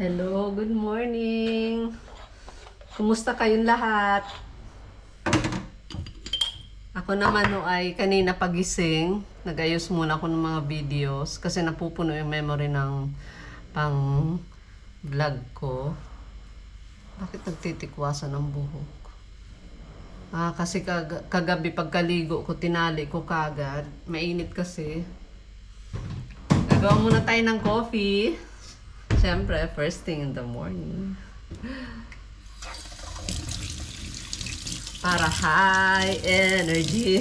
Hello, good morning. Kumusta kayong lahat? Ako naman ay kanina pagising. Nag-ayos muna ako ng mga videos kasi napupuno yung memory ng pang vlog ko. Bakit nagtitikwasan ang buhok? Kasi kagabi pagkaligo ko, tinali ko kagad. Mainit kasi. Gagawa muna tayo ng coffee. Siyempre, first thing in the morning. Para high energy.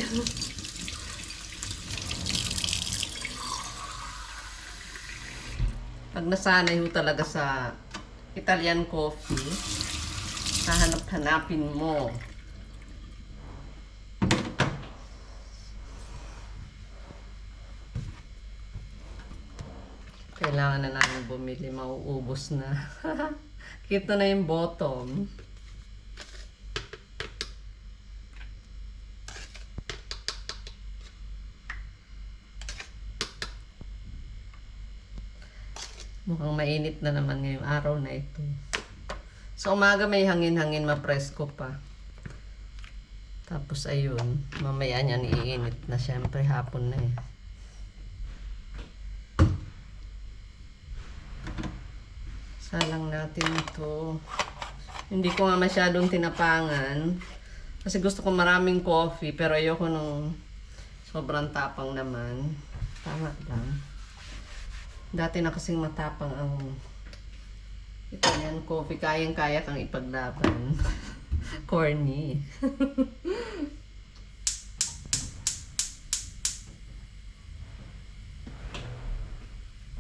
Pag nasanay mo talaga sa Italian coffee, hahanap-hanapin mo. Kailangan na namin bumili, mauubos na. Kita na yung bottom. Mukhang mainit na naman ngayong araw na ito. Sa umaga may hangin-hangin, mapresko pa. Tapos ayun, mamaya niyan iinit na, syempre hapon na eh. Salang natin ito. Hindi ko nga masyadong tinapangan. Kasi gusto ko maraming coffee, pero ayoko nung sobrang tapang naman. Tama lang. Dati na kasing matapang ang Italian coffee. Kayang-kaya kang ipaglaban. Corny.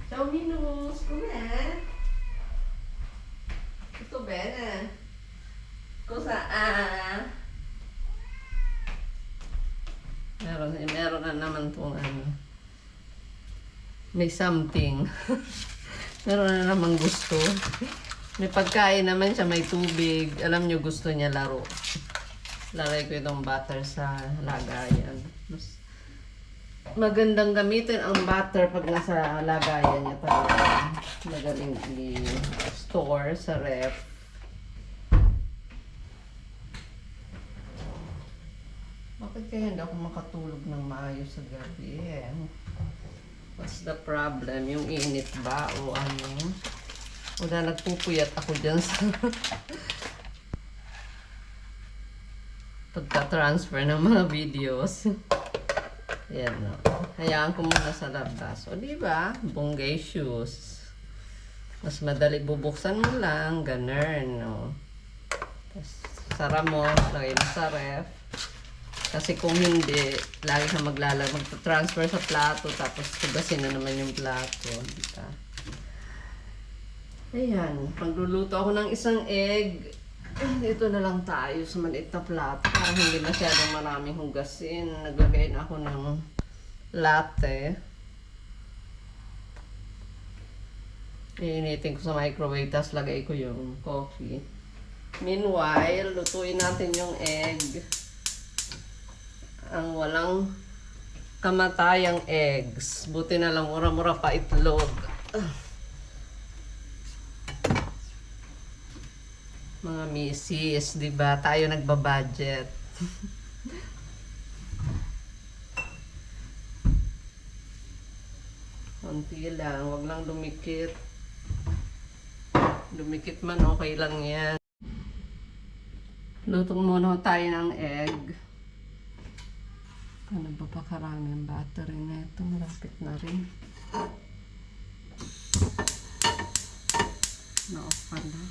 Ciao, Minus. Com'è? Tutto bene? Cosa ha? Meron na naman itong ano. May something. Meron na naman gusto. May pagkain naman siya, may tubig. Alam nyo, gusto niya laro. Laray ko itong butter sa lagayan. Mas magandang gamitin ang butter pag nasa lagayan niya talaga. Magaling i-store sa ref. Bakit kaya hindi ako makatulog ng maayos sa gabi eh? What's the problem? Yung init ba o ano? Wala, nagpupuyat ako dyan sa pagka-transfer ng mga videos. Yan, no. Hayaan ko muna sa labas. O, diba? Bonggay shoes. Mas madali bubuksan mo lang. Ganun, no. Tapos, sara mo. Lagay mo sa ref. Kasi kung hindi, lagi ka mag-transfer sa plato. Tapos, tugasin na naman yung plato. Diba? Ayan. Pagluluto ako ng isang egg. Dito na lang tayo sa maliit na plato para hindi masyadong maraming hugasin. Naglagay na ako ng latte. Iinitin ko sa microwave, tapos lagay ko yung coffee. Meanwhile, lutuin natin yung egg. Ang walang kamatayang eggs. Buti na lang mura-mura pa itlog. Mga misis, di ba? Tayo nagbabudget. Konti lang, wag lang dumikit. Dumikit man, okay lang yan. Lutong muna tayo ng egg. Ano ba pa karami ang battery na ito? Malapit na rin. Na-off pala.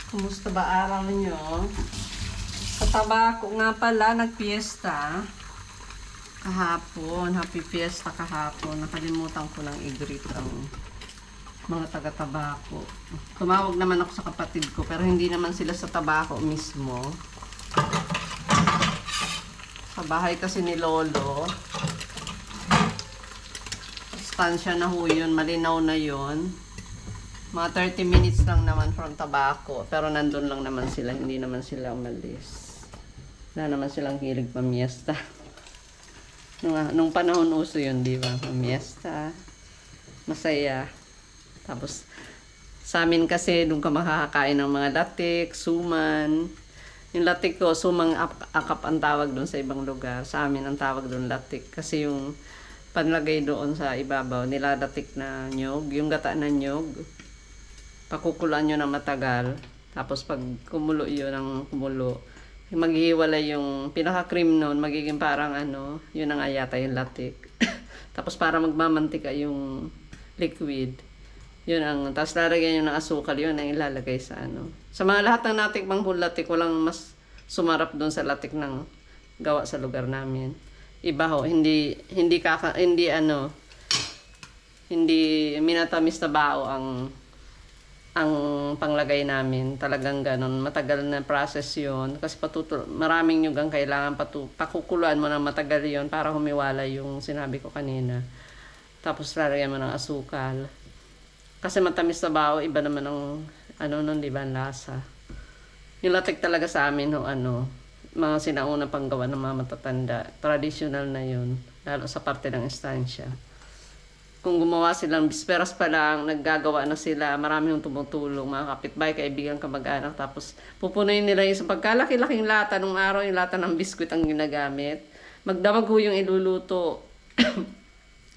Kumusta ba araw nyo? Sa tabako nga pala, nagpiesta. Kahapon, happy fiesta kahapon. Nakalimutan ko lang i-greet ang mga taga-tabako. Tumawag naman ako sa kapatid ko, pero hindi naman sila sa tabako mismo. Sa bahay kasi ni Lolo, stansya na ho yun, malinaw na yun. Mga 30 minutes lang naman from Tabaco, pero nandun lang naman sila, hindi naman sila umalis. Wala naman silang hilig pamiesta. Nung panahon uso yun, di ba? Pamiesta, masaya. Tapos, sa amin kasi, doon ka makakakain ng mga latik, suman. Yung latik ko, sumang akap ang tawag doon sa ibang lugar. Sa amin ang tawag doon latik. Kasi yung panlagay doon sa ibabaw, nilalatik na nyog, yung gata na nyog. Pakukulaan nyo na matagal. Tapos pag kumulo yun ng kumulo, maghihiwalay yung pinaka-cream noon, magiging parang ano, yun ang ayata yung latik. Tapos para magmamantika yung liquid. Yun ang, tapos lalagyan nyo ng asukal, yun ang ilalagay sa ano. Sa mga lahat ng natikmang latik, walang mas sumarap doon sa latik ng gawa sa lugar namin. Iba ho, hindi minatamis na bao ang panglagay namin. Talagang ganon, matagal na process yun. Kasi maraming nyug ang kailangan pakukuluan mo ng matagal yun para humiwala yung sinabi ko kanina. Tapos lalagyan mo ng asukal. Kasi matamis na bao, iba naman ang ano nun, di ba, ang lasa. Yung latik talaga sa amin, mga sinauna pang gawa ng mga matatanda. Traditional na yun, lalo sa parte ng estansya. Kung gumawa silang bisperas pa lang, naggagawa na sila, marami yung tumutulong, mga kapitbahay, kaibigan, kamag-anak. Tapos pupunuin nila yung sa pagkalaki-laking lata, nung araw yung lata ng biskwit ang ginagamit. Magdamag ho yung iluluto.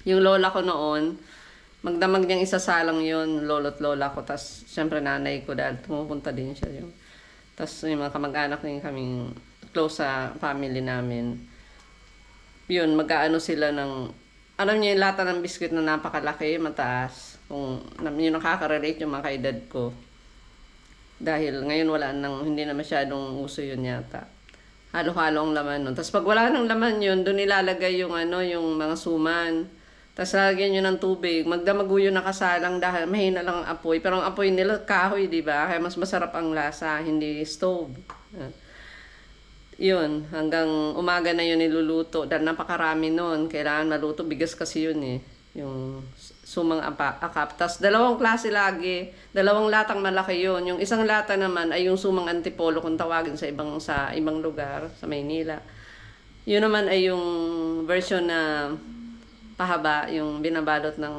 Yung lola ko noon, magdamag niyang isasalang yun, lolo't lola ko. Tapos syempre nanay ko dahil tumupunta din siya. Tapos yung mga kamag-anak din kaming close sa family namin. Yun, mag-aano sila ng, alam niyo yung lata ng biscuit na napakalaki, mataas. Kung yun nakaka-relate yung mga kaedad ko. Dahil ngayon hindi na masyadong uso yun yata. Halo-halo ang laman nun. Tapos pag wala ng laman yun, doon ilalagay yung yung mga suman. Tapos lagyan nyo ng tubig. Magdamago yun nakasalang dahil mahina lang ang apoy. Pero ang apoy nila kahoy, di ba? Kaya mas masarap ang lasa, hindi stove. Yun, hanggang umaga na yun niluluto. Dahil napakarami nun. Kailangan maluto. Bigas kasi yun eh. Yung sumang akap. Tapos dalawang klase lagi. Dalawang latang malaki yun. Yung isang lata naman ay yung sumang antipolo kung tawagin sa ibang lugar, sa Maynila. Yun naman ay yung version na pahaba, yung binabalot ng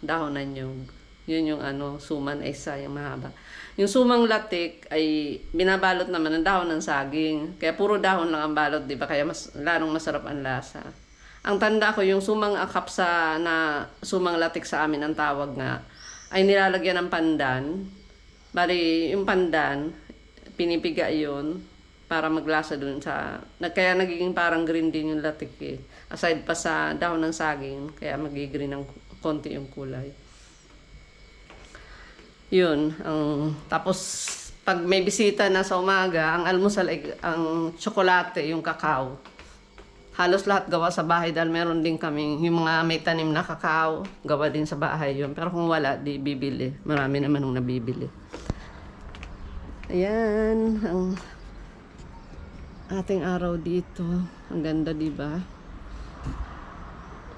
dahon ng nyug. Yun yung suman ay isa, yung mahaba. Yung sumang latik ay binabalot naman ng dahon ng saging. Kaya puro dahon lang ang balot, di ba? Kaya lalong masarap ang lasa. Ang tanda ko, yung sumang akap na sumang latik sa amin ang tawag nga, ay nilalagyan ng pandan. Bali, yung pandan, pinipiga yun para maglasa dun sa, kaya nagiging parang green din yung latik eh. Aside pa sa dahon ng saging, kaya magigreen ng konti yung kulay. Yun, tapos pag may bisita na sa umaga, ang almusal ay ang tsokolate, yung kakao. Halos lahat gawa sa bahay dahil meron din kaming yung mga may tanim na kakao, gawa din sa bahay yun. Pero kung wala, di bibili. Marami naman nung nabibili. Ayan, ang ating araw dito. Ang ganda, di ba?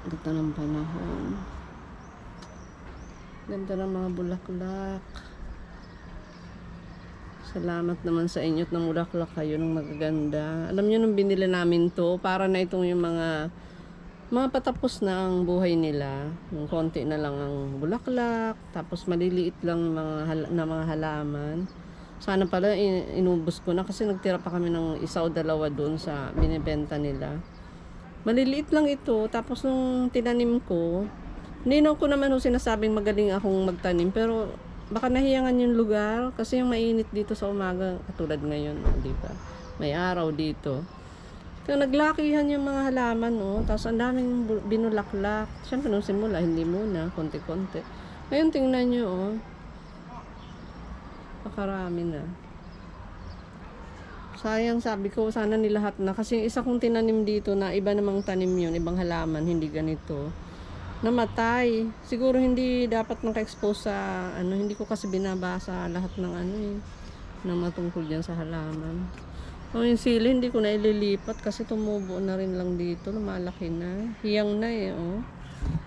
Ganda ng panahon. Ganda ng mga bulaklak. Salamat naman sa inyo't ng bulaklak kayo ng magaganda. Alam niyo nung binili namin to, para na itong yung mga patapos na ang buhay nila. Yung konti na lang ang bulaklak, tapos maliliit lang mga halaman. Sana pala inubos ko na kasi nagtira pa kami ng isa o dalawa doon sa binibenta nila. Maliliit lang ito, tapos nung tinanim ko, hindi ko naman sinasabing magaling akong magtanim, pero baka nahiyangan yung lugar kasi yung mainit dito sa umaga, katulad ngayon, di ba? May araw dito. Kaya naglakihan yung mga halaman, tapos ang daming binulaklak. Siyempre nung simula, hindi muna, konti-konti. Ngayon tingnan nyo, pakarami na. Sayang, sabi ko, sana nilahat na. Kasi isa kong tinanim dito na iba namang tanim yun, ibang halaman, hindi ganito. Namatay. Siguro hindi dapat naka-expose sa hindi ko kasi binabasa lahat ng ng matungkol dyan sa halaman. Yung sili, hindi ko na ililipat kasi tumubo na rin lang dito. Lumalaki na. Hiyang na eh, oh.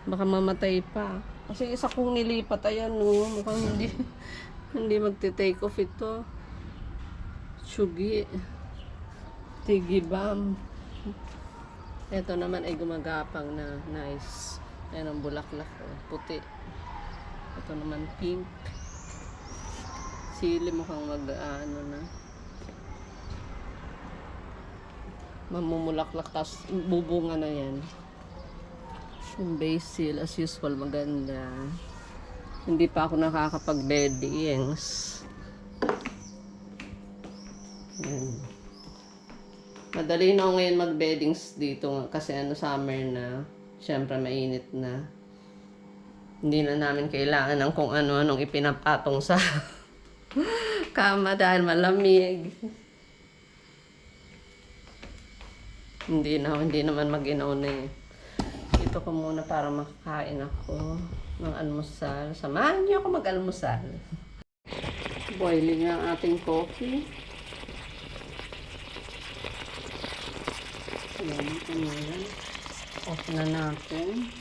Baka mamatay pa. Kasi isa kong nilipat, ayan, oh. Mukhang hindi, hindi magte-take off ito. Sugi. Tigibam. Ito naman ay gumagapang na. Nice. Ayan ang bulaklak, oh. Puti. Ito naman pink. Sili mukhang ano na. Mamumulaklak, tapos bubunga na yan. Yung basil, as usual, maganda. Hindi pa ako nakakapag-beddings. Yan. Madali na ako ngayon mag-beddings dito kasi summer na. Siyempre, mainit na. Hindi na namin kailangan ng kung ano-anong ipinapatong sa kama dahil malamig. Hindi naman mag-inaw na eh. Dito ko muna para makakain ako ng almusal. Samahan niyo ako mag-almusal. Boiling ang ating coffee. Ayan. Off na natin.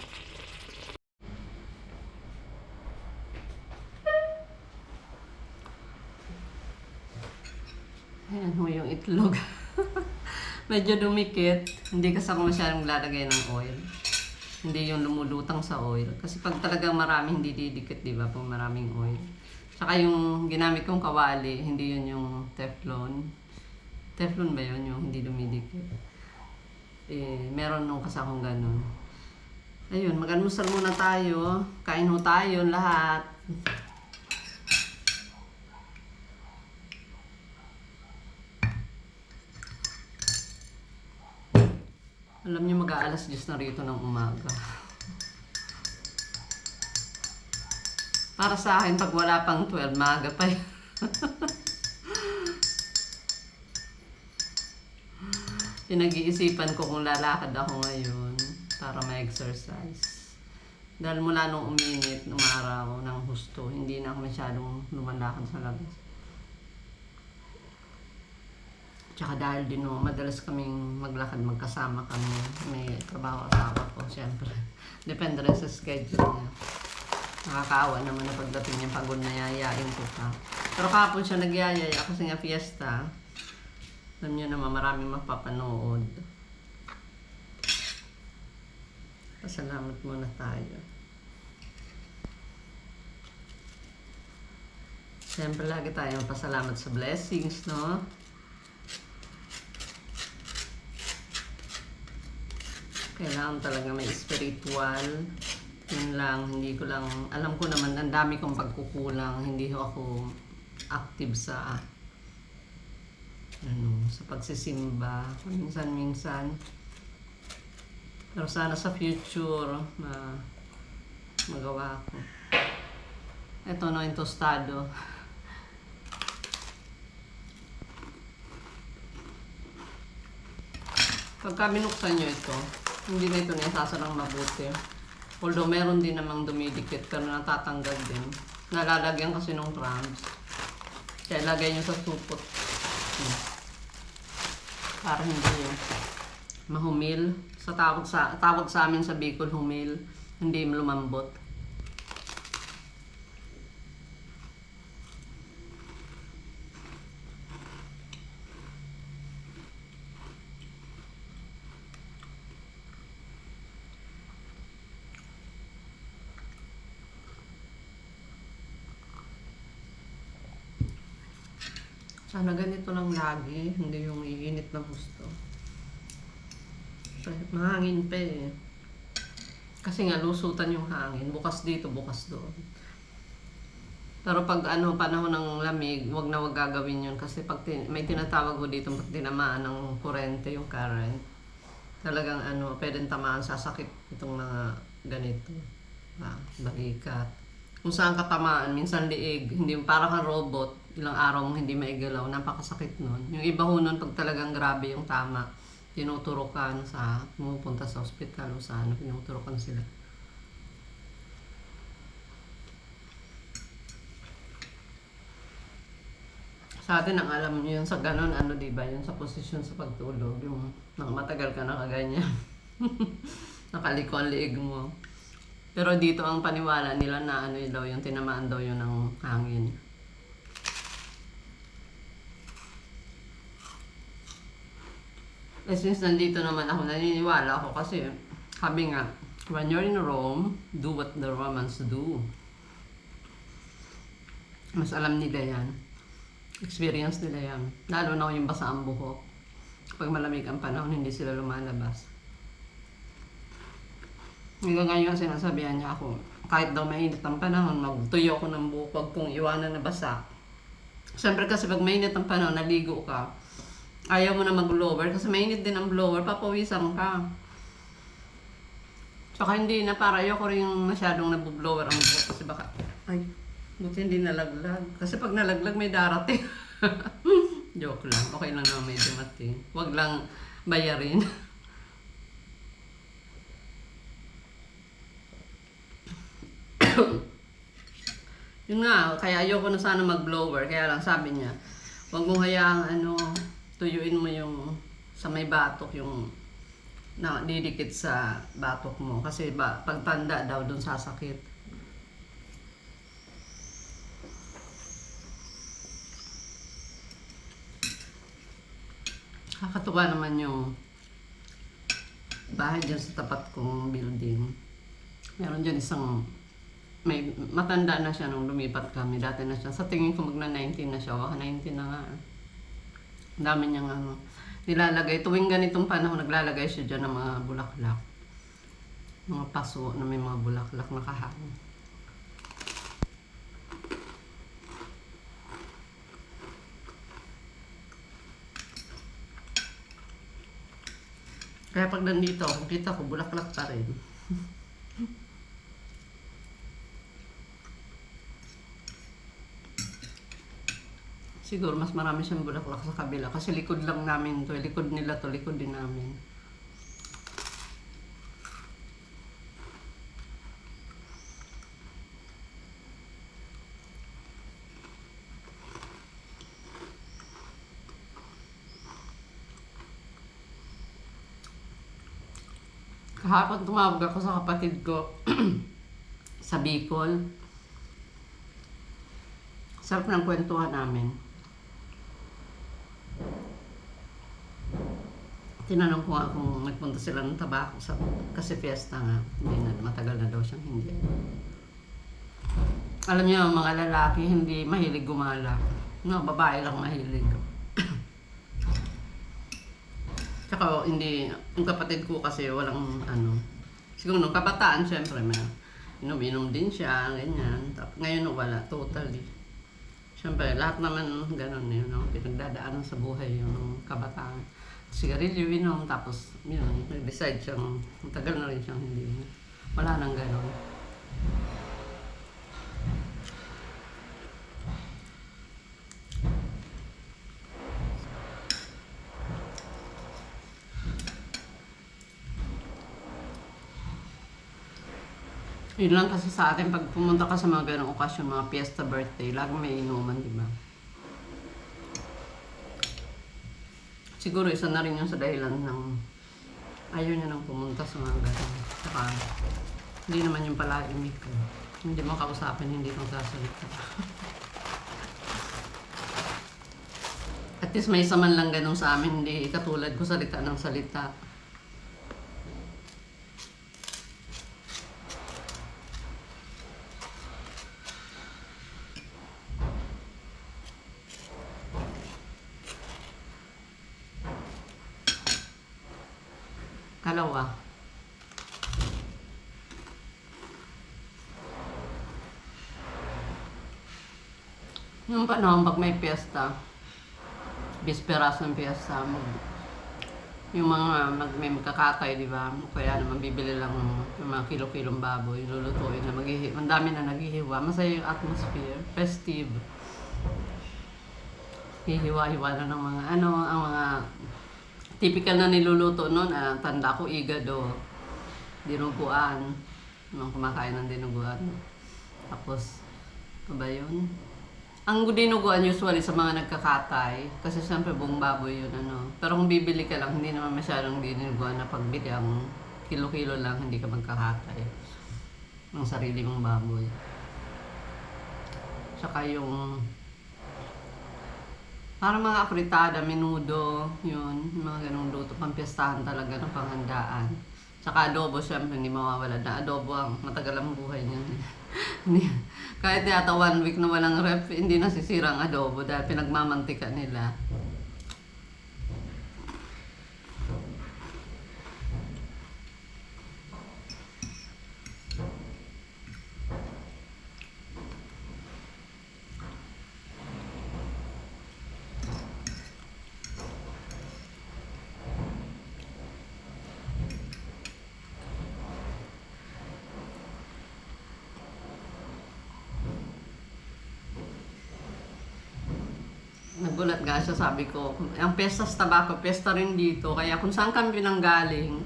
Ayan ho yung itlog. Medyo dumikit. Hindi kasi ako masyadong lalagay ng oil. Hindi yung lumulutang sa oil. Kasi pag talagang marami, hindi didikit, di ba? Pag maraming oil. Saka yung ginamit kong kawali, hindi yun yung Teflon. Teflon ba yun? Yung hindi dumidikit. Meron nung kasi akong ganun. Ayun, mag-almusal muna tayo. Kain ho tayo lahat. Alam niyo, mag-aalas 10 na rito ng umaga. Para sa akin, pag wala pang 12, maaga pa yun. Pinag-iisipan ko kung lalakad ako ngayon para ma-exercise. Dahil mula nung uminit, umaraw ng husto, hindi na ako masyadong lumalakad sa labas. Tsaka dahil din madalas kaming maglakad, magkasama kami. May trabaho asawa ko, siyempre. Depende rin sa schedule niya. Nakakaawa naman na pagdating niya, pagod na yayain ko pa. Pero kahapon siya nagyayaya kasi nga fiesta. Alam niyo naman, maraming mapapanood. Pasalamat muna tayo. Siyempre lagi tayo pasalamat sa blessings, no? Kailangan talaga may spiritual. Yun lang, hindi ko lang, alam ko naman, ang dami kong pagkukulang, hindi ako active sa sa pagsisimba, minsan-minsan. Pero sana sa future, magawa ko. Ito yung tostado. Pagka binuksan nyo ito, hindi na ito nasasarang mabuti. Although meron din namang dumidikit pero natatanggal din. Nalalagyan kasi ng crumbs. Kaya lagay nyo sa supot. Para hindi mahumil. Tawag sa amin sa Bicol, humil. Hindi lumambot. Sana ganito lang lagi, hindi yung iinit na gusto. Mahangin pa eh. Kasi nga lusutan yung hangin, bukas dito, bukas doon. Pero pag panahon ng lamig, wag na wag gagawin yun kasi pag may tinatawag ko dito pag tinamaan ng kurente, yung current, talagang pwedeng tamaan, sasakit itong mga ganito. Balikat. Kung saan ka tamaan, minsan liig, hindi parang kang robot, ilang araw mong hindi maigalaw, napakasakit nun. Yung iba ho nun, pag talagang grabe yung tama, tinuturukan sa, pumupunta sa ospital o sa pinuturukan sila. Sa atin, ang alam nyo yun sa ganon, ano diba, yun sa posisyon sa pagtulog, yung matagal ka nakaganyan. Nakaliko ang liig mo. Pero dito ang paniwala nila na ano yun daw, yung tinamaan daw yun ng hangin. Eh, since nandito naman ako, naniniwala ako kasi sabi nga, when you're in Rome, do what the Romans do. Mas alam nila yan. Experience nila yan. Lalo na yung basa ang buhok. Pag malamig ang panahon, hindi sila lumalabas. Hanggang ngayon sinasabihan niya ako, kahit daw mainit ang panahon, magtuyo ko ng buhok, wag kong iwanan na basa. Siyempre kasi pag mainit ang panahon, naligo ka, ayaw mo na mag-blower kasi mainit din ang blower, papawisan ka. Tsaka hindi na, para ayoko rin yung masyadong nabublower ang buhok kasi baka, ay, buti hindi nalaglag. Kasi pag nalaglag may darating. Joke lang, okay lang naman may dumating. Wag lang bayarin. Yun nga, kaya ayoko na sana mag-blower. Kaya lang sabi niya, wag mo hayaang tuyuin mo yung sa may batok, yung na didikit sa batok mo. Kasi pagtanda daw, dun sasakit. Kakatuwa naman yung bahay dyan sa tapat kong building. Meron dyan isang, may matanda na siya nung lumipat kami. Dati na siya. Sa tingin ko magna-19 na siya. Baka 19 na nga. Ang dami niyang nilalagay. Tuwing ganitong panahon, naglalagay siya dyan ng mga bulaklak. Mga paso na may mga bulaklak na kahangin. Kaya pag nandito ako, kita ko, bulaklak pa rin. Siguro mas marami siyang bulaklak sa kabila kasi likod lang namin to, likod nila to, likod din namin. Kahapon tumawag ako sa kapatid ko sa Bicol. Sarap ng kwentuhan namin. Tinanong ko nga kung nagpunta sila ng Tabaco kasi fiesta nga. Hindi na, matagal na daw siyang hindi. Alam niyo, mga lalaki hindi mahilig gumala. Mga babae lang mahilig. Tsaka hindi, yung kapatid ko kasi walang siguro nung kabataan, syempre may inom-inom din siya, ganyan. Ngayon wala, totally. Syempre, lahat naman ganun yun, pinagdadaanan sa buhay yung kabataan. Sigarilyo, inom, tapos yun, nag-decide siyang, tagal na rin siyang hindi, wala nang ganun. Yun lang kasi sa atin, pag pumunta ka sa mga ganong okasyon, mga fiesta, birthday, laging may inuman, di ba? Siguro isa na rin yung sa dahilan ng ayaw niya nang pumunta sa mga ganon. Saka, hindi naman yung palaimik ko. Hindi mo kausapin, hindi kang sasalita. At least may isa man lang ganun sa amin, hindi katulad ko salita ng salita. Kalawa. Yung panahon pag may piyesta, bisperas ng piyesta, yung mga may magkakatay, di ba? Kaya naman bibili lang yung mga kilo-kilong baboy, lulutuin na ang dami na naghihiwa. Masaya yung atmosphere, festive. Hihiwa-hiwa na ng mga ang mga typical na niluluto noon, tanda ko igado, dinuguan, nung kumakain ng dinuguan. Tapos, ano ba yun? Ang dinuguan usually sa mga nagkakatay, kasi siyempre buong baboy yun, ano. Pero kung bibili ka lang, hindi naman masyadong dinuguan na pagbili ang kilo-kilo lang, hindi ka magkakatay ng sarili mong baboy. Saka yung parang mga apritada, menudo, yun, mga ganung luto, pampiestahan talaga ng panghandaan. Saka adobo, syempre, hindi mawawala na adobo ang matagal ang buhay niyan. Kahit yata 1 week na walang ref, hindi nasisira ang adobo dahil pinagmamantika nila. Nagulat nga siya, sabi ko, ang pesta sa Tabaco, pesta rin dito. Kaya kung saan kami pinanggaling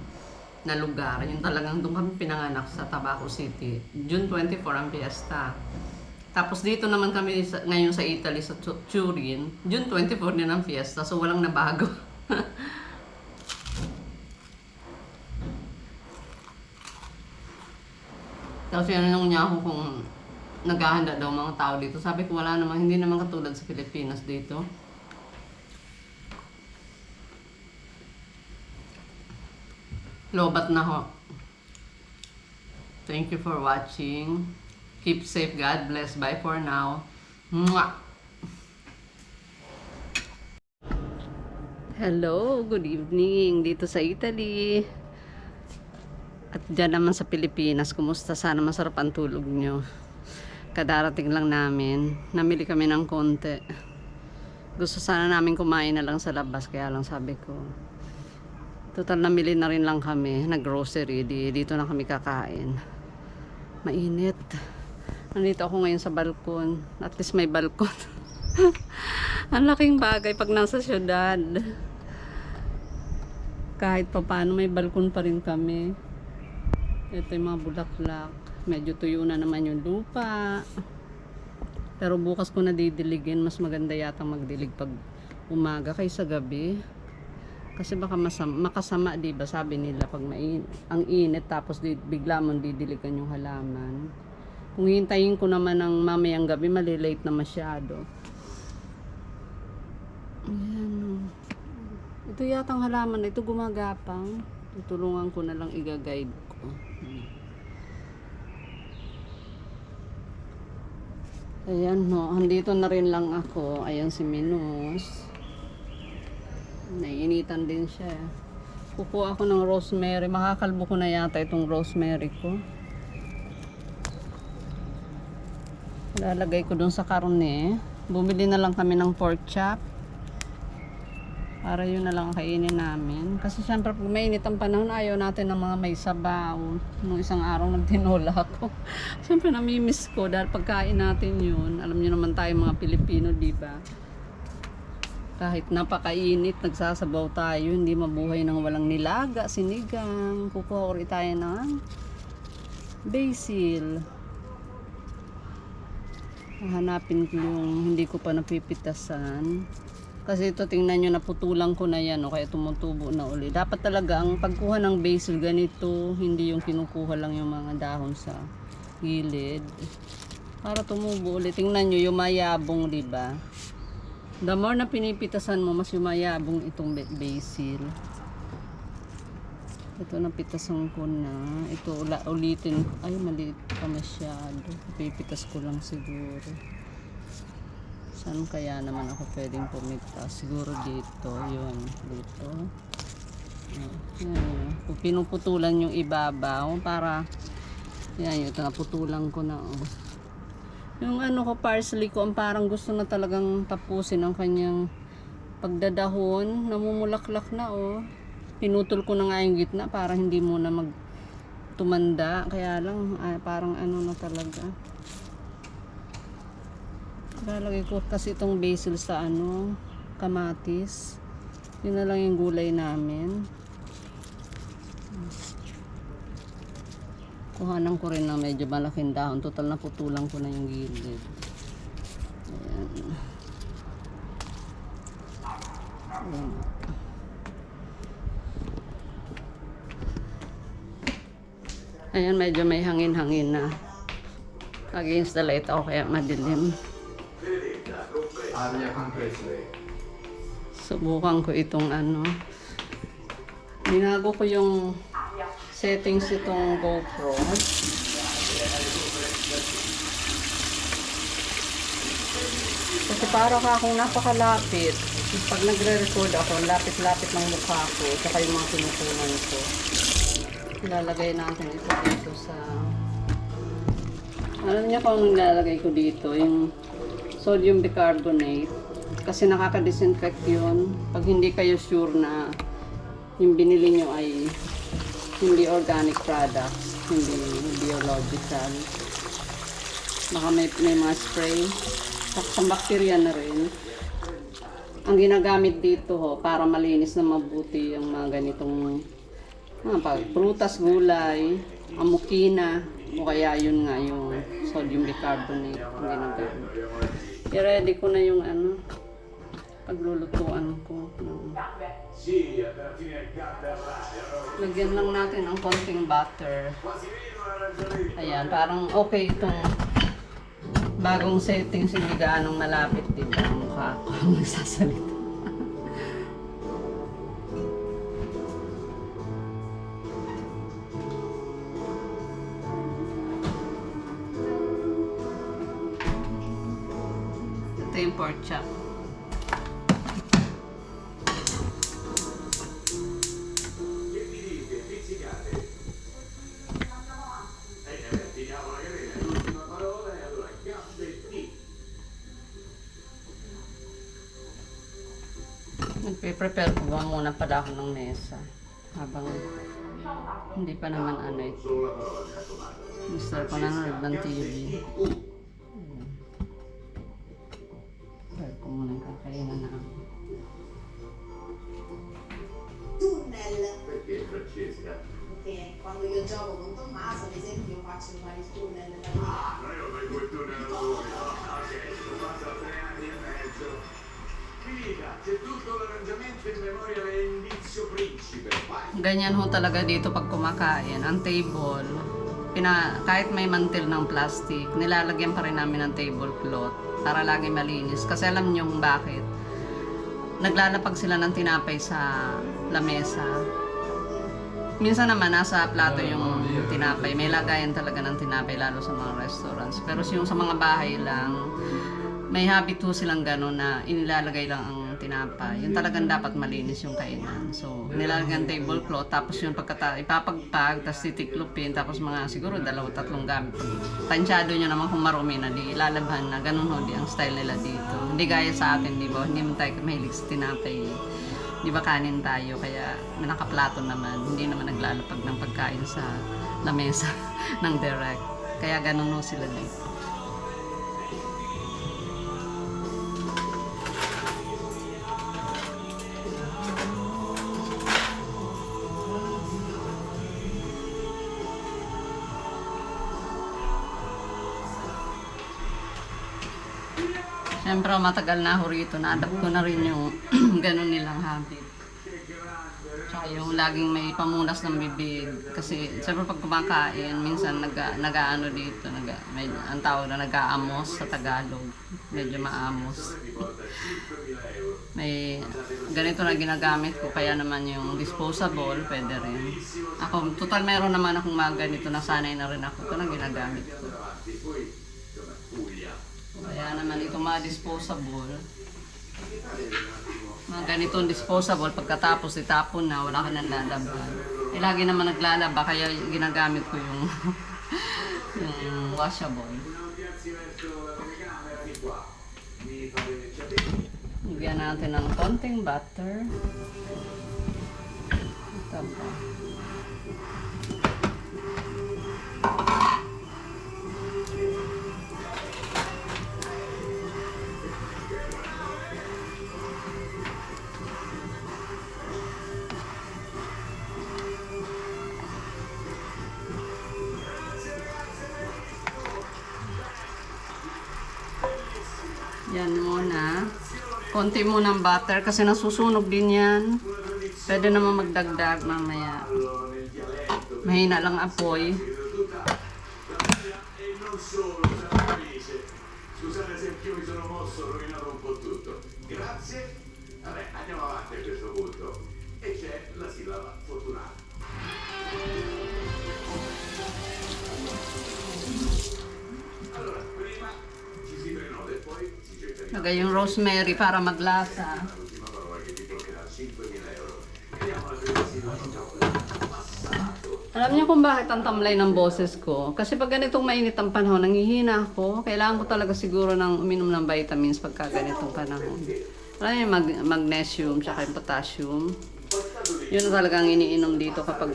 na lugar, yung talagang doon kami pinanganak sa Tabaco City. June 24 ang piyesta. Tapos dito naman kami ngayon sa Italy, sa Turin. June 24 din ang fiesta, so walang nabago. Tapos tinanong niya ako kung naghahanda daw mga tao dito. Sabi ko wala naman, hindi naman katulad sa Pilipinas dito. Lobat na ho. Thank you for watching. Keep safe. God bless. Bye for now. Mwah! Hello, good evening dito sa Italy. At dyan naman sa Pilipinas, kumusta? Sana masarap ang tulog nyo. Kadarating lang namin. Namili kami ng konti. Gusto sana namin kumain na lang sa labas, kaya lang sabi ko. Total namili na rin lang kami, nag-grocery, dito na kami kakain. Mainit. Nandito ako ngayon sa balkon. At least may balkon. Ang laking bagay pag nasa syudad. Kahit pa paano may balkon pa rin kami. Ito yung mga bulaklak. Medyo tuyo na naman yung lupa. Pero bukas ko na didiligin. Mas maganda yata magdilig pag umaga kaysa gabi. Kasi baka makasama, diba? Sabi nila pag ang init tapos bigla mong didiligan yung halaman. Kung hintayin ko naman ng mamayang gabi, malilate na masyado. Ayan. Ito yatang halaman. Ito gumagapang. Tutulungan ko na lang i-guide ko. Ayan no, andito na rin lang ako. Ayan si Minus. Naiinitan din siya. Kukuha ako ng rosemary. Makakalbo ko na yata itong rosemary ko. Lalagay ko dun sa karne. Bumili na lang kami ng pork chop. Para yun na lang kainin namin. Kasi syempre pag mainit ang panahon, ayaw natin ng mga may sabaw. Nung isang araw nagtinola ako. Syempre namimiss ko dahil pagkain natin yun. Alam niyo naman tayo mga Pilipino, diba? Kahit napakainit, nagsasabaw tayo. Hindi mabuhay ng walang nilaga, sinigang. Kukuha ko rin tayo ng basil. Hanapin ko yung hindi ko pa napipitasan. Kasi ito, tingnan nyo, naputulang ko na yan, o kaya tumutubo na uli. Dapat talaga, ang pagkuha ng basil, ganito, hindi yung kinukuha lang yung mga dahon sa gilid. Para tumubo uli. Tingnan nyo, yumayabong, diba? The more na pinipitasan mo, mas yumayabong itong basil. Ito, napitasan ko na. Ito, ulitin. Ay, maliit pa masyado. Pipitas ko lang siguro. Saan kaya naman ako pwedeng pumitas? Siguro dito. Yun. Dito. Ayan. Kung pinuputulan yung ibabaw para yan yun. Ito naputulan ko na. Oh. Yung ano ko, parsley ko, ang parang gusto na talagang tapusin ang kanyang pagdadahon. Namumulaklak na oh. Pinutol ko na nga yung gitna para hindi muna tumanda. Kaya lang parang ano na talaga. Lalagay ko kasi itong basil sa ano, kamatis. Yun na lang yung gulay namin. Kuhanan ko rin ng medyo malaking dahon. Total na putulang ko na yung gilid. Ayan, medyo may hangin-hangin na. Against the light ako kaya madilim. Subukan ko itong ano. Binago ko yung settings itong GoPro. Kasi para ka akong napakalapit. Pag nagre-record ako, lapit-lapit ng mukha ko, saka yung mga pinukunan ko. Ilalagay natin ito dito sa... Alam niyo kung nilalagay ko dito, yung sodium bicarbonate. Kasi nakaka-disinfect yun. Pag hindi kayo sure na yung binili nyo ay hindi organic products, hindi biological. Baka may mga spray. Sa bacteria na rin. Ang ginagamit dito para malinis na mabuti yung mga ganitong prutas, gulay, amukina, o kaya yun nga yung sodium bicarbonate ang ginagamit. I-ready ko na yung paglulutuan ko. Lagyan lang natin ng konting butter. Ayan, parang okay itong bagong settings, hindi gaanong malapit din ang mukha ko ang nagsasalita. Ito yung pork chop. Nagpe-prepare ko ba muna pala ako ng mesa habang hindi pa naman ito. Mister ko nanonood ng TV. Prepare ko muna yung kakainan na ako. Tunnel. Perché Francesca? Perché quando io gioco con Tommaso, ad esempio, faccio fare il tunnel da lì. No, io vengo il tunnel da lui. Ok, Tommaso ha 3 anni e mezzo. Finita, c'è tutto l'arrangiamento in memoria dell'indizio principe. Ganyan ho talaga dito pag kumakain. Ang table, kahit may mantil ng plastic, nilalagyan pa rin namin ng tablecloth para lagi malinis. Kasi alam niyo bakit? Naglalapag sila ng tinapay sa lamesa. Minsan naman nasa plato yung tinapay. May lagayan talaga ng tinapay lalo sa mga restaurants. Pero yung sa mga bahay lang, may habit ho silang gano'n na inilalagay lang ang tinapay. Yung talagang dapat malinis yung kainan. So, nilalagyan tablecloth, tapos yung ipapagpag, tapos titiklopin, tapos mga siguro 2-3 gamit. Tansyado nyo naman kung marumi na, di ilalabhan na. Ganun ho, di ang style nila dito. Hindi gaya sa atin, di ba? Hindi man tayo mahilig sa tinapay. Di ba kanin tayo, kaya nakaplato naman. Hindi naman naglalapag ng pagkain sa lamesa ng direct. Kaya ganun ho sila dito. Siyempre, matagal na ako rito. Na-adapt ko na rin yung ganun nilang habit. Tsaka yung laging may pamunas ng bibig. Kasi, siyempre pag kumakain, minsan nag-aano dito. Ang tawag na nag-aamos sa Tagalog. Medyo maamos. May ganito na ginagamit ko. Kaya naman yung disposable, pwede rin. Ako, total meron naman akong mga ganito. Nasanay na rin ako. Ito na ginagamit ko. Kaya naman itong mga disposable, mga ganitong disposable, pagkatapos itapon na, wala ka nang lalaban. Lagi naman naglalaba, kaya ginagamit ko yung, yung washable. Lagyan natin ng konting butter. Ito ba? Yan muna. Konti muna ng butter kasi nasusunog din yan. Pwede naman magdagdag mamaya. Mahina lang apoy. E non solo, sarà felice. Scusate se anch'io mi sono mosso, ho rovinato un po' tutto. Grazie. Vabbè, andiamo avanti a questo punto. E c'è la sillaba fortunata. Allora, prima ci si prenota e poi si cerca di Lagay yung rosemary para maglasa. l'ultima parola che ti bloccherà 5.000 euro. Vediamo la prima sillaba. Alam niyo kung bakit ang tamlay ng boses ko? Kasi pag ganitong mainit ang panahon, nanghihina ako. Kailangan ko talaga siguro ng uminom ng vitamins pagka ganitong panahon. Alam niyo yung magnesium tsaka yung potassium. Yun na talagang iniinom dito kapag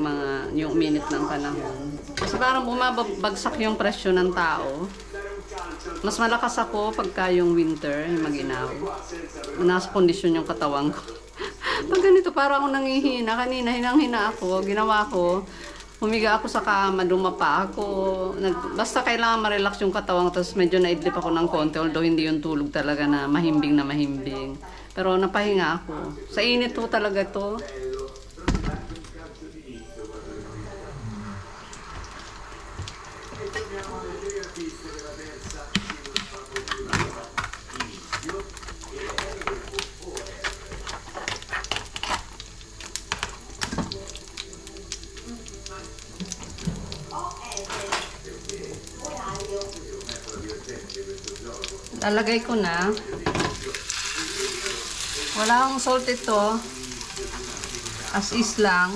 yung uminit ng panahon. Kasi parang bumabagsak yung presyo ng tao. Mas malakas ako pagka yung winter, yung maginaw. Nasa kondisyon yung katawan ko. Pag ganito, parang ako nanghihina. Kanina, hinang-hina ako. Ginawa ko, humiga ako sa kama, dumapa ako. Basta kailangan ma-relax yung katawan. Tapos medyo naidlip ako ng konti. Although hindi yung tulog talaga na mahimbing na mahimbing. Pero napahinga ako. Sa init po talaga to. Lalagay ko na. Wala akong salt ito. As is lang.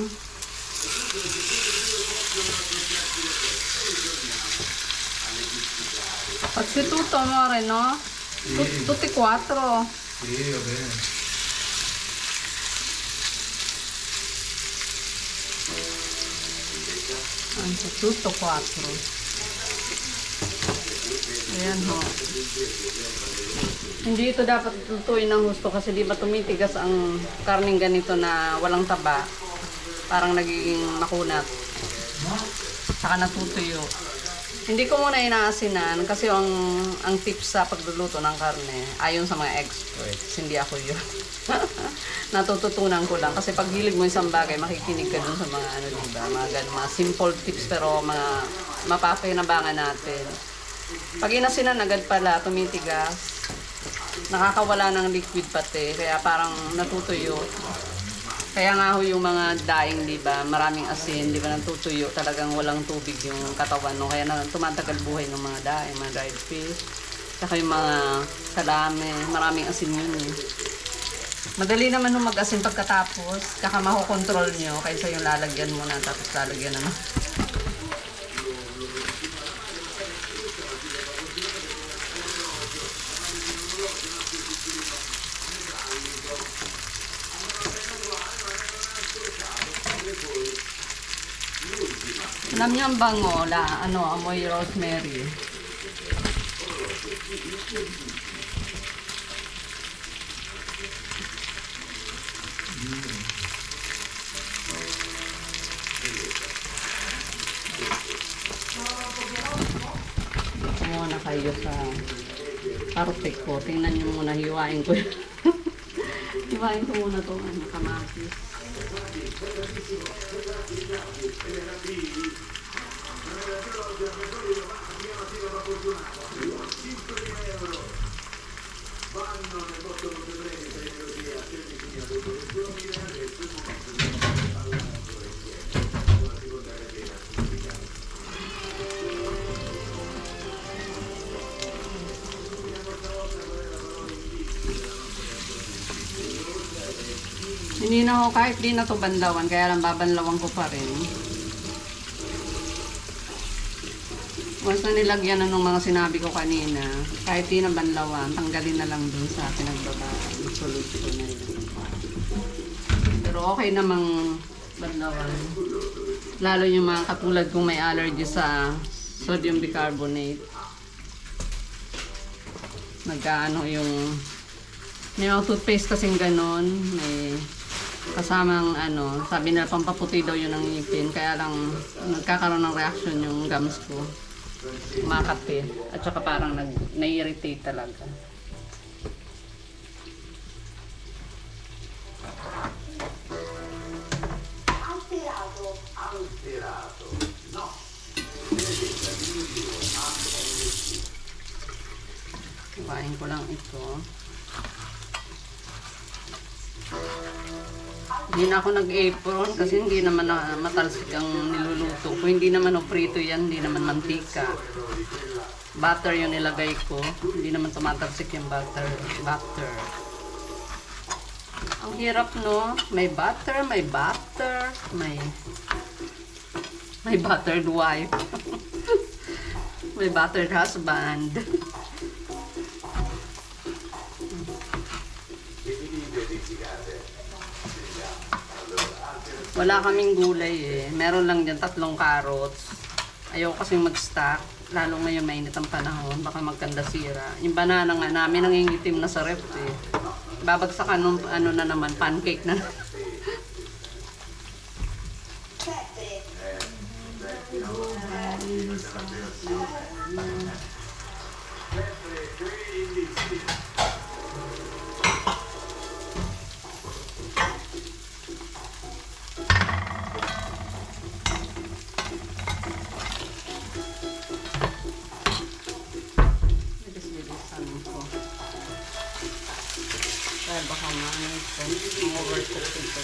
Pagstituto mo rin, no? Tutti 4. Sì, va bene. Tutto 4. Ayan ho. Hindi ito dapat lutuin ng gusto kasi di ba tumitigas ang karning ganito na walang taba. Parang nagiging makunat. Saka natutuyo. Hindi ko muna inaasinan kasi ang tips sa pagluluto ng karne ayon sa mga experts. Hindi ako yun. Natututunan ko lang kasi pag hilig mo isang bagay makikinig ka dun sa mga diba? Mga simple tips pero mga mapapahinabangan natin. Pag inasinan agad pala, tumitigas, nakakawala ng liquid pati, kaya parang natutuyo. Kaya nga ho yung mga daing, di ba, maraming asin, di ba, natutuyo, talagang walang tubig yung katawan, no? Kaya tumatagal buhay ng mga daing, mga dried fish. Saka yung mga salami, maraming asin yun eh. Madali naman yung mag-asin pagkatapos, kaka makokontrol nyo, kaysa yung lalagyan mo na, tapos lalagyan naman. Alam niyo ang bango, amoy rosemary. Muna kayo sa partek ko. Tingnan niyo muna, hiwain ko. Hiwain ko muna itong kamatis. Hindi na ako, kahit di na to banlawan, kaya lang babanlawan ko pa rin. Once na nilagyan na ng mga sinabi ko kanina, kahit di na banlawan, tanggalin na lang dun sa pinagbabaan. Solution na yun. Pero okay namang banlawan. Lalo yung mga katulad kong may allergy sa sodium bicarbonate. Nagkaano yung... May mga toothpaste kasing ganon. May kasamang sabi nila pampaputi daw yun ng ngipin. Kaya lang nagkakaroon ng reaction yung gums ko. Makati. At saka parang nai-irritate talaga. ito. Hindi na ako nag-apron kasi hindi naman na matalsik ang niluluto ko. Hindi naman prito yan, hindi naman mantika. Butter yung nilagay ko. Hindi naman tumatalsik yung butter. Ang hirap, no? May butter, may buttered wife. May buttered husband. Wala kaming gulay eh. Meron lang dyan 3 carrots. Ayaw kasing mag-stock. Lalo ngayon mainit ang panahon. Baka magkanda sira. Yung banana nga namin nangingitim na sa ref eh. Babagsakan nung ano na naman, pancake na. Bilis-bilisan ko. Kaya baka ma-overcook ito.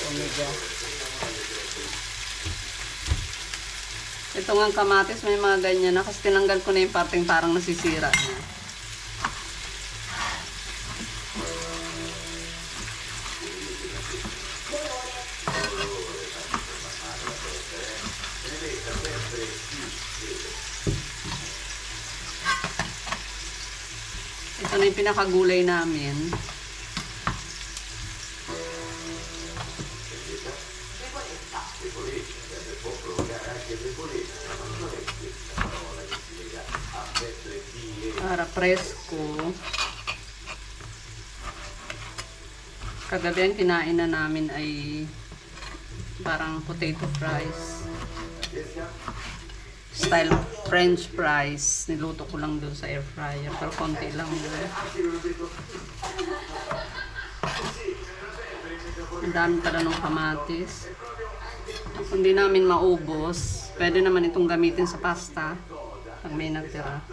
Omega. Ito nga kamatis, may mga ganyan na. Kasi tinanggal ko na yung parting parang nasisira na. Ito na yung pinakagulay namin. Para presko. Kagabi ang kinain na namin ay parang potato fries. Style French fries. Niluto ko lang doon sa air fryer. Pero konti lang doon. Ang dami pala ng kamatis. Kung hindi namin maubos, pwede naman itong gamitin sa pasta. Pag may natira.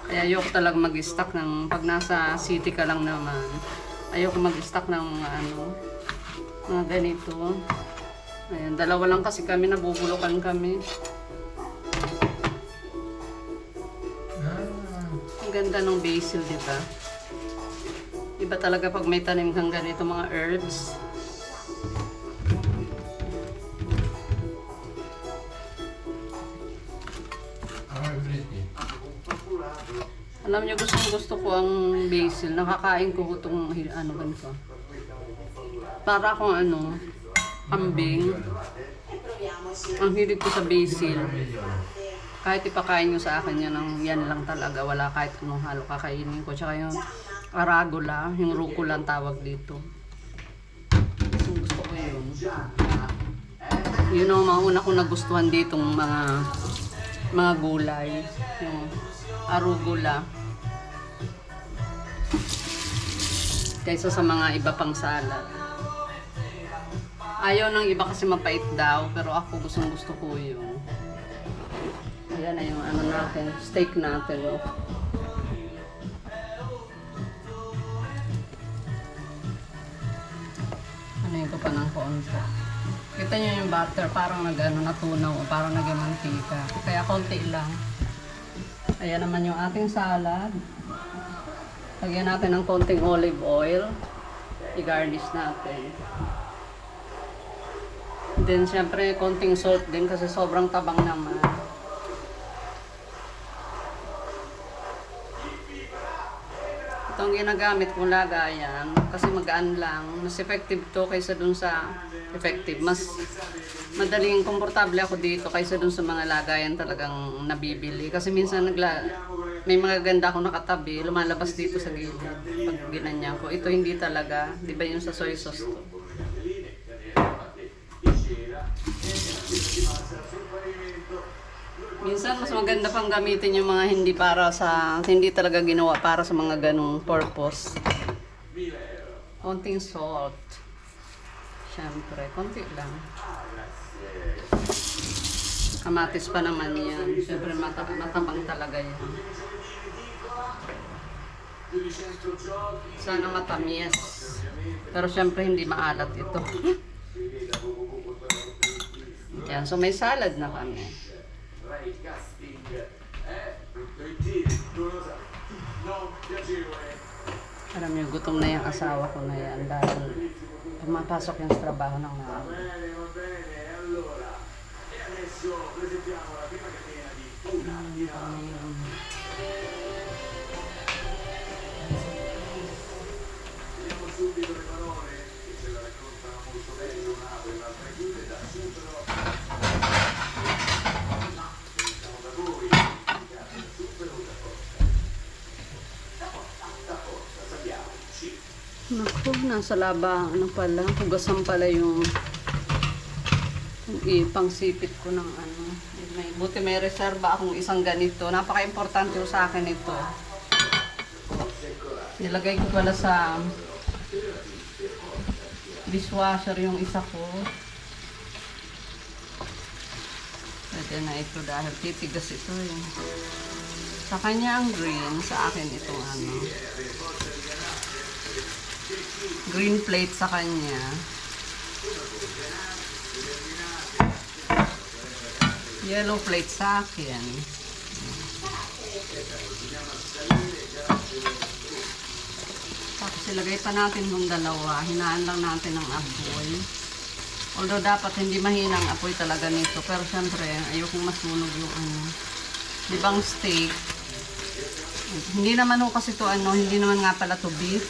Kaya ayoko talaga mag-stock ng, pag nasa city ka lang naman, ayoko mag-stock ng mga ganito. Ayan, 2 lang kasi kami, nabubulukan kami. Ang ganda ng basil, diba? Iba talaga pag may tanim kang ganito, mga herbs. Alam niyo, gusto ko ang basil. Nakakain ko itong ganito. Para akong kambing. Ang hilig ko sa basil. Kahit ipakain nyo sa akin yan lang talaga. Wala kahit anong halo kakainin ko. Tsaka yung arugula, yung rucola ang tawag dito. Gusto ko yun. Yun ang mga una ko nagustuhan ditong mga gulay. Yung arugula. Kaysa sa mga iba pang salad. Ayaw ng iba kasi mapait daw, pero ako gusto ko yun. Ayan na yung natin, steak natin. Oh. Ano ko pa ng konti. Kita nyo yung butter, parang natunaw o parang naging mantika. Kaya konti lang. Ayan naman yung ating salad. Lagyan natin ng konting olive oil. I-garnish natin. Then, syempre, konting salt din kasi sobrang tabang naman. Ito ang ginagamit kong lagayan kasi magaan lang. Mas effective to kaysa dun sa mas madaling komportable ako dito kaysa dun sa mga lagayan talagang nabibili. Kasi minsan may mga ganda akong nakatabi, lumalabas dito sa gilid pag ginanyan ko. Ito hindi talaga, di ba yung sa soy sauce to? Minsan mas maganda pang gamitin yung mga hindi talaga ginawa para sa mga ganung purpose. Konting salt. Siyempre, konti lang. Kamatis pa naman yan. Siyempre matapang talaga yan. Sana matamis. Pero siyempre hindi maalat ito. Yan, so may salad na kami. Alam niyo, gutom na yung asawa ko na yan dahil pumapasok yung sa trabaho ng namin. Naku, nasa laba, ano pala, hugasan pala yung ipangsipit ko ng ano. Buti may reserba akong isang ganito. Napaka-importante sa akin ito. Nilagay ko pala sa dishwasher yung isa ko. Pwede na ito dahil titigas ito eh. Sa kanya ang green, sa akin itong ano. Green plate sa kanya. Yellow plate sa akin. Tapos ilagay pa natin yung dalawa. Hinaan lang natin ang apoy. Although dapat hindi mahinang apoy talaga nito. Pero syempre, ayokong masunog yung ano. Di bang steak? Hindi naman ho kasi to ano, hindi naman nga pala to beef.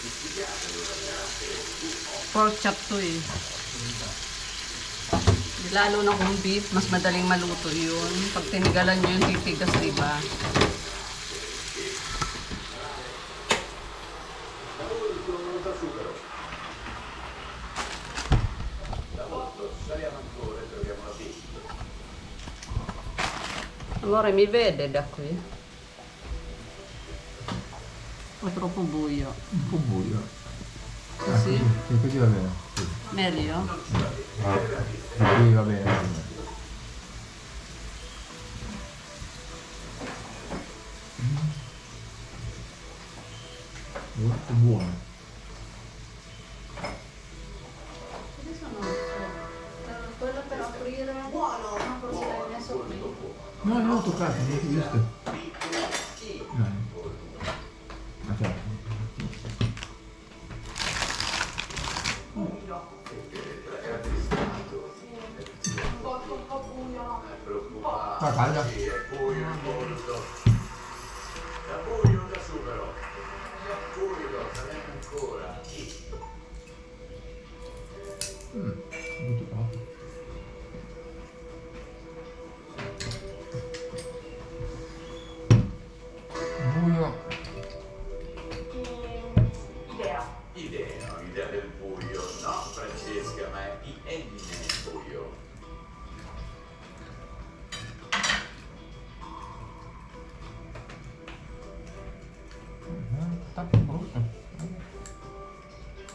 Pork chop to eh. Lalo na kung beef, mas madaling maluto yun. Pag tinigalan nyo yung titigas, diba? Amore, mi vede da qui? Ho troppo buio. Un po' buio. Così? Sì, così va bene. Sì. Meglio? Sì, va bene. Molto buono. Quello per aprire... Buono. Forse l'hai messo qui. No, non ho toccato, non ho visto. Dai. Ma certo. Ah, calda. Molto troppo. Buio. Idea del buio, no Francesca, ma è il buio. Tanto brutto.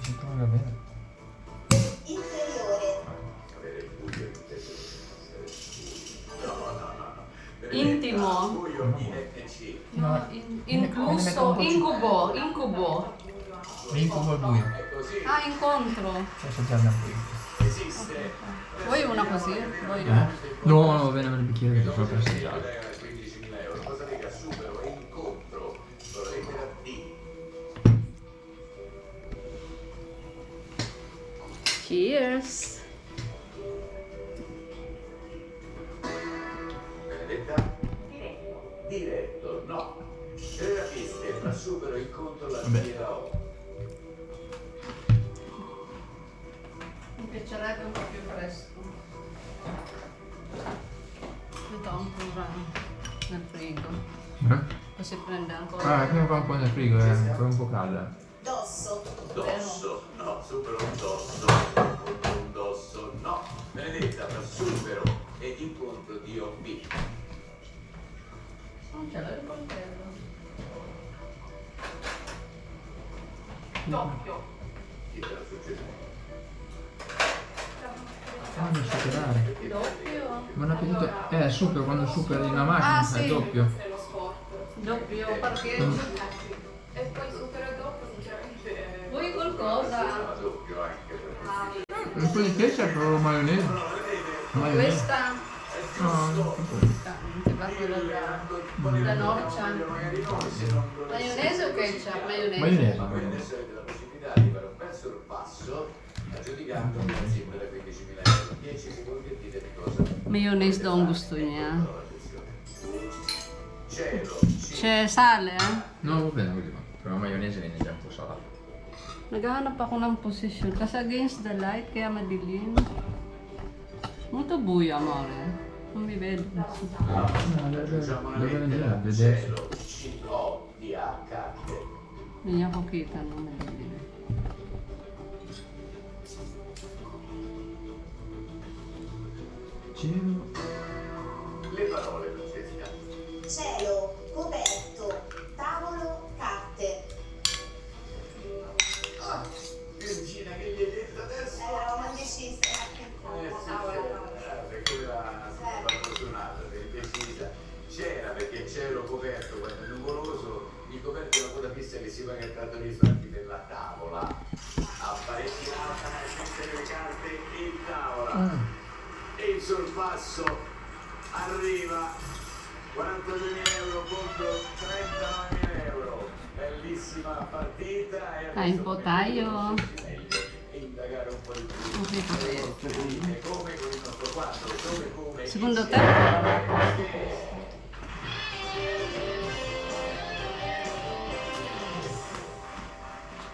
Si trova bene. Interiore. Avere il buio Intimo? buio INC. No, incluso, incubo, incubo. L'incubo al buio. È così, Ah, incontro. C'è assaggiare una qui. esiste. Vuoi una così? Vuoi Eh? una? No, no, va bene per il bicchiere che proprio assaggiare. Lei ha 15.000 euro, cosa dica supero e incontro con la lettera D. Cheers! Benedetta? Diretto, no. Terapiste, tra supero e incontro la lettera O. Mi piacerebbe un po' più fresco. Ito ancora nel frigo. Così prende ancora. Ah, prima fa un po' nel frigo, ancora un po' calda. Dosso. Dosso, no, supero un dosso, un dosso, no. Benedetta, tra supero e incontro di OB. Non ce l'hai il coltello. Chi te l'ha suggerito? Fammi superare. Doppio. Ma un appetito... super, quando superi la macchina Ah, è sì. doppio. Doppio parcheggio. E poi supero dopo, sinceramente. Vuoi qualcosa? doppio anche per Un po' di ketchup o maionese? Maionese? Questa No, ti va quella da Norcia. Maionese o ketchup? Maionese. maionese. adesso avete la possibilità di fare un bel sorpasso aggiudicando grazie per 15.000 euro. 10 secondi e ditemi cosa. Maionese daw gusto niya. Cielo, C'è sale, eh? No, va bene così, però la maionese viene già un po' salata. Naghahanap ako ng posisyon kasi against the light kaya madilim. Molto buio, amore. Non mi vedo. facciamo una Dove lettera. vedete? Cielo, C-O-D-H. Hindi niya ako kita nung madilim. Cielo. Le parole, Francesca. Cielo, coperto, tavolo, carte. Ah, Virginia, che gli hai detto adesso? Eravamo indecise. Perché la fortunata, sei indecisa. C'era perché c'ero coperto quando è nuvoloso, i coperti la quota fissa che si paga il tratto dei ristoranti per la tavola. Apparecchiata, mettere le carte in tavola. E il sorpasso arriva 42.000 euro contro 39.000 euro. Bellissima partita. E Kain po tayo. indagare un po' di più. Okay po tayo. Come con il nostro quadro, come Segundo tempo.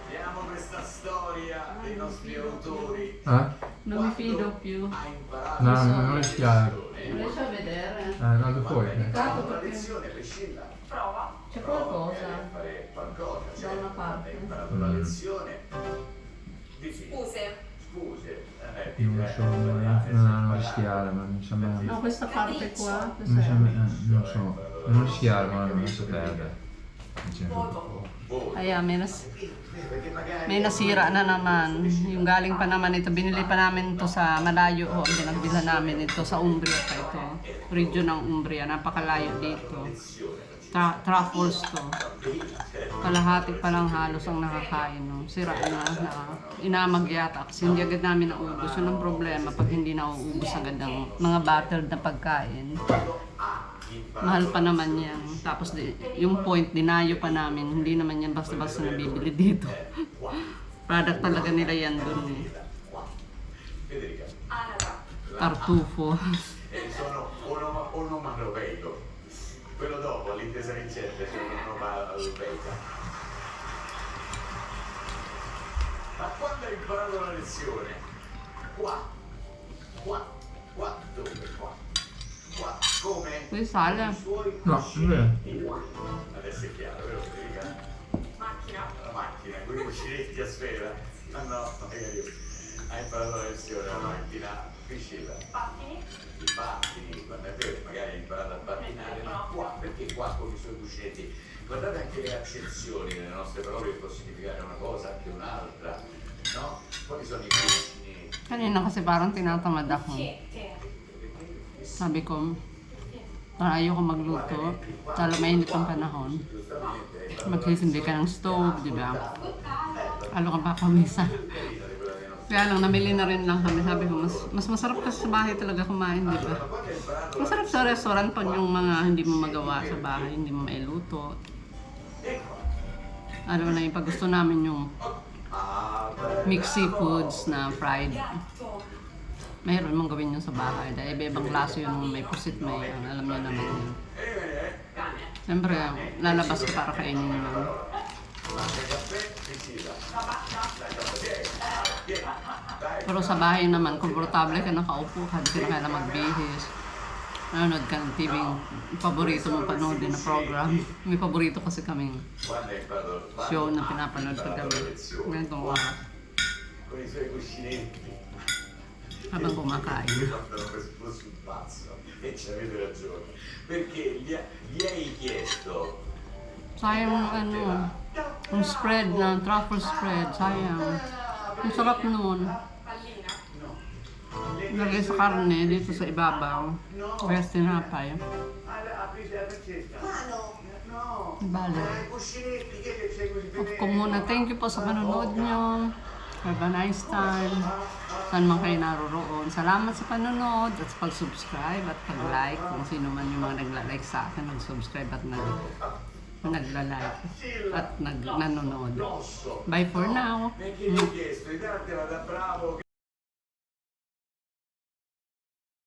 Vediamo questa storia dei nostri autori. Non mi fido più. Ha imparato No, non rischiare. Non riesco a vedere. No, dopo Peccato la perché lezione, Priscilla. Prova. c'è qualcosa. Fare qualcosa. Da una parte. Hai imparato la lezione. Difficile. Scuse. Scuse. Non lo so, non rischiare, ma mi sembra... No, questa parte qua. Mi Cos'è? sembra, non so, non rischiare, ma non si perde. Mi sembra un po'. Ayan, Perché magari may nasira na naman. Yung galing pa naman ito, binili pa namin ito sa malayo. O, binagbilan namin ito sa Umbria pa ito. Region ng Umbria, napakalayo dito. Truffles to. Kalahati pa lang halos ang nakakain. No? Sira na, inamag yata. Kasi hindi agad namin naubos. Yun ang problema pag hindi nauubos agad ang mga bottled na pagkain. Mahal pa naman yan. Tapos yung point, dinayo pa namin. Hindi naman yan basta-basta nabibili dito. Product talaga nila yan dun eh. Federica. Anata. Tartufo. Sono onomatopeico. Quello dopo, l'intesa vincente, sono onomatopeica. Ma quando hai imparato la lezione? Qua. Dove? Qua. Come? Uy, sala. I suoi No, cuscinetti. Adesso è chiaro, vero Federica? Macchina. La macchina, con i cuscinetti a sfera. Ma no, magari hai imparato la lezione, la macchina, Priscilla. Pattini. I pattini, quando è vero, magari hai imparato a pattinare, ma qua, perché qua con i suoi cuscinetti? Guardate anche le accezioni delle nostre parole che può significare una cosa anche un'altra, no? Quali sono i cuscinetti? Kanina kasi parang tinatamad ako. Sabi ko, parang ayoko magluto. Lalo mainit ang panahon. Magsisindi ka ng stove, di ba? Ano ka ba pamisa? Kaya lang, namili na rin lang kami. Sabi ko, mas masarap kasi sa bahay talaga kumain, di ba? Masarap sa restaurant pag yung mga hindi mo magawa sa bahay, hindi mo mailuto. Ano na yung pag gusto namin yung mixed seafoods na fried. Mayroon mong gawin yun sa bahay dahil iba-ibang laso yun may pusit, may alam niyo naman yun. Siyempre, lalabas ka para kainin yun. Pero sa bahay naman, komportable ka nakaupo ka, hindi ka na kailangan magbihis. Nanonood ka ng TV, paborito mo panood din na program. May paborito kasi kaming show na pinapanood pag kami. Ganitong oras. Con i suoi cuscinetti. Habang kumakain. Guardano come sul pazzo e ci avete ragione perché gli hai chiesto Sayang ano, yung spread na, truffle spread, sayang. Ang sarap nun. Pallina. le Lagay sa karne dito sa ibabaw. Kaya tinapay. Mano, Bale. Off ko muna. Thank you po sa panonood nyo. Have a nice time. Saan man kayo naroroon. Salamat sa panonood at sa pag-subscribe at pag-like. Kung sino man yung mga nagla-like sa akin, mag-subscribe at nagla-like at nanonood. Bye for now. Perché ti ho chiesto di dartela da bravo